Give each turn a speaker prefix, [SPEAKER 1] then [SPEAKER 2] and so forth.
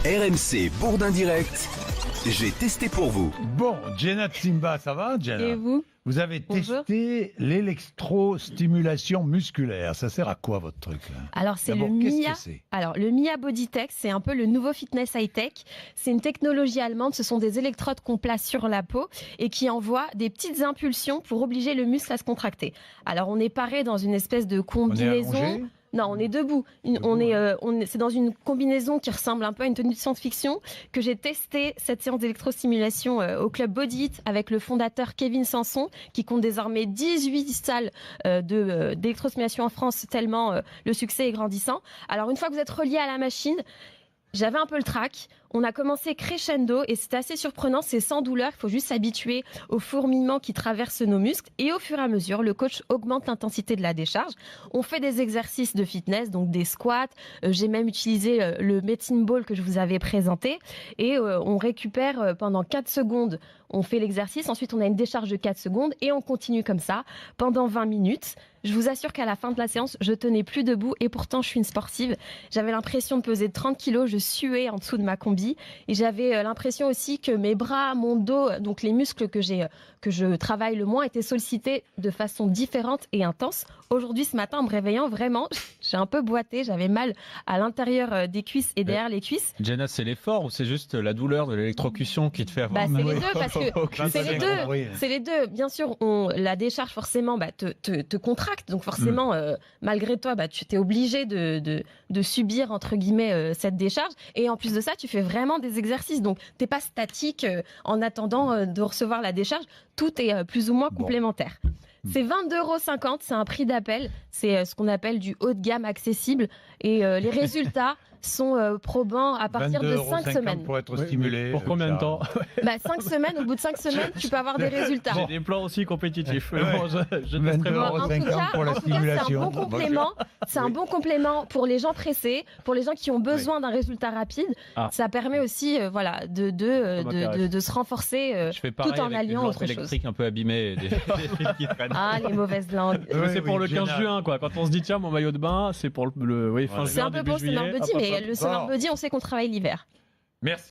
[SPEAKER 1] RMC Bourdin Direct, j'ai testé pour vous.
[SPEAKER 2] Bon, Jenna Tsimba, ça va, Jenna?
[SPEAKER 3] Et vous?
[SPEAKER 2] Vous avez
[SPEAKER 3] Bonjour.
[SPEAKER 2] testé l'électrostimulation musculaire. Ça sert à quoi, votre truc là?
[SPEAKER 3] Alors c'est le
[SPEAKER 2] D'abord, qu'est-ce
[SPEAKER 3] Mia.
[SPEAKER 2] que c'est?
[SPEAKER 3] Alors le Mia Bodytech, c'est un peu le nouveau fitness high-tech. C'est une technologie allemande. Ce sont des électrodes qu'on place sur la peau et qui envoient des petites impulsions pour obliger le muscle à se contracter. Alors on est paré dans une espèce de
[SPEAKER 2] On est
[SPEAKER 3] combinaison.
[SPEAKER 2] allongé?
[SPEAKER 3] Non, on est debout. C'est dans une combinaison qui ressemble un peu à une tenue de science-fiction que j'ai testé cette séance d'électrostimulation au club Body It avec le fondateur Kevin Sanson qui compte désormais 18 salles d'électrostimulation en France tellement le succès est grandissant. Alors une fois que vous êtes relié à la machine, j'avais un peu le trac. On a commencé crescendo et c'était assez surprenant. C'est sans douleur. Il faut juste s'habituer au fourmillement qui traverse nos muscles. Et au fur et à mesure, le coach augmente l'intensité de la décharge. On fait des exercices de fitness, donc des squats. J'ai même utilisé le medicine ball que je vous avais présenté. Et on récupère pendant 4 secondes. On fait l'exercice. Ensuite, on a une décharge de 4 secondes. Et on continue comme ça pendant 20 minutes. Je vous assure qu'à la fin de la séance, je tenais plus debout. Et pourtant, je suis une sportive. J'avais l'impression de peser 30 kilos. Je suais en dessous de ma combi. Et j'avais l'impression aussi que mes bras, mon dos, donc les muscles que je travaille le moins, étaient sollicités de façon différente et intense. Aujourd'hui, ce matin, en me réveillant, vraiment, j'ai un peu boité. J'avais mal à l'intérieur des cuisses et derrière les cuisses.
[SPEAKER 4] Jenna, c'est l'effort ou c'est juste la douleur de l'électrocution qui te fait avoir
[SPEAKER 3] C'est
[SPEAKER 4] mal?
[SPEAKER 3] les deux, parce que c'est les deux.
[SPEAKER 2] compris.
[SPEAKER 3] C'est les deux. Bien sûr, la décharge, forcément, te contracte. Donc, forcément, malgré toi, tu t'es obligé de subir, entre guillemets, cette décharge. Et en plus de ça, tu fais vraiment des exercices. Donc, t'es pas statique en attendant de recevoir la décharge. Tout est plus ou moins complémentaire. C'est 22,50 €, c'est un prix d'appel. C'est ce qu'on appelle du haut de gamme accessible. Et les résultats sont probants à partir de 5 semaines.
[SPEAKER 2] Pour être stimulé.
[SPEAKER 4] Pour combien de temps?
[SPEAKER 3] 5 semaines, au bout de 5 semaines, tu peux avoir des résultats.
[SPEAKER 4] J'ai des plans aussi compétitifs.
[SPEAKER 2] Ouais.
[SPEAKER 4] Bon, je testerai
[SPEAKER 2] €22.
[SPEAKER 4] pas.
[SPEAKER 3] En tout cas,
[SPEAKER 2] pour la stimulation.
[SPEAKER 3] c'est un bon complément. C'est un bon complément pour les gens pressés, pour les gens qui ont besoin d'un résultat rapide.
[SPEAKER 4] Ah.
[SPEAKER 3] Ça permet aussi, de se renforcer
[SPEAKER 4] Je fais pareil
[SPEAKER 3] tout en
[SPEAKER 4] avec
[SPEAKER 3] alliant
[SPEAKER 4] les
[SPEAKER 3] autre
[SPEAKER 4] lampes
[SPEAKER 3] chose.
[SPEAKER 4] électriques un peu abîmées et des fils qui traînent.
[SPEAKER 3] Ah, les mauvaises langues.
[SPEAKER 4] Mais c'est pour le 15 juin, quoi. Quand on se dit, tiens, mon maillot de bain, c'est pour fin
[SPEAKER 3] C'est
[SPEAKER 4] juin,
[SPEAKER 3] un peu
[SPEAKER 4] début
[SPEAKER 3] pour le
[SPEAKER 4] juillet.
[SPEAKER 3] Summer Body,
[SPEAKER 4] Hop, hop,
[SPEAKER 3] mais
[SPEAKER 4] hop.
[SPEAKER 3] le Summer Body, on sait qu'on travaille l'hiver.
[SPEAKER 2] Merci.